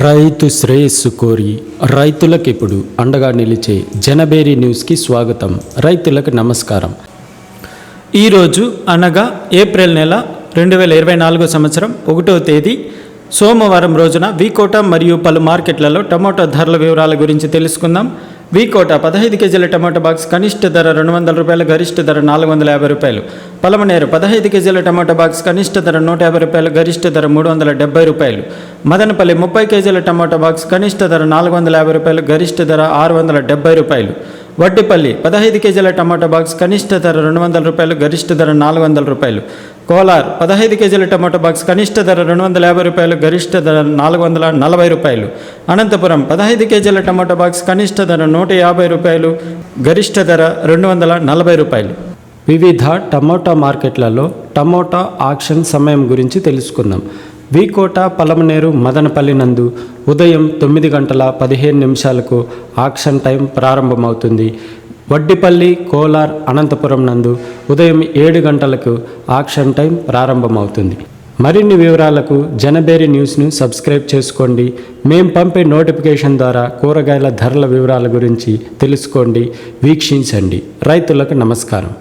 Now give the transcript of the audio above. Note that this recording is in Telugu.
రైతు శ్రేయస్సు కోరి రైతులకు ఇప్పుడు అండగా నిలిచే జనబేరి న్యూస్కి స్వాగతం. రైతులకు నమస్కారం. ఈరోజు అనగా ఏప్రిల్ నెల 2024 సంవత్సరం 1వ తేదీ సోమవారం రోజున వీకోట మరియు పలు మార్కెట్లలో టమాటో ధరల వివరాల గురించి తెలుసుకుందాం. వీకోట 15 కేజీల టమాటో బాక్స్ కనిష్ట ధర 200 రూపాయలు, గరిష్ట ధర 450 రూపాయలు. పలమనేరు 15 కేజీల టమాటో బాక్స్ కనిష్ట ధర 150 రూపాయలు, గరిష్ట ధర 370 రూపాయలు. మదనపల్లి 30 కేజీల టమాటో బాక్స్ కనిష్ట ధర 450 రూపాయలు, గరిష్ట ధర 670 రూపాయలు. వడ్డిపల్లి 15 కేజీల టమాటో బాక్స్ కనిష్ట ధర 200 రూపాయలు, గరిష్ట ధర 400 రూపాయలు. కోలార్ 15 కేజీల టమాటో బాక్స్ కనిష్ట ధర 250 రూపాయలు, గరిష్ట ధర 440 రూపాయలు. అనంతపురం 15 కేజీల టమాటో బాక్స్ కనిష్ట ధర 150 రూపాయలు, గరిష్ట ధర 240 రూపాయలు. వివిధ టమోటా మార్కెట్లలో టమోటా ఆక్షన్ సమయం గురించి తెలుసుకుందాం. వీకోట, పలమనేరు, మదనపల్లి నందు ఉదయం 9 గంటల 15 నిమిషాలకు ఆక్షన్ టైం ప్రారంభమవుతుంది. వడ్డిపల్లి, కోలార్, అనంతపురం నందు ఉదయం 7 గంటలకు ఆక్షన్ టైం ప్రారంభమవుతుంది. మరిన్ని వివరాలకు జనబేరి న్యూస్ను సబ్స్క్రైబ్ చేసుకోండి. మేము పంపే నోటిఫికేషన్ ద్వారా కూరగాయల ధరల వివరాల గురించి తెలుసుకోండి, వీక్షించండి. రైతులకు నమస్కారం.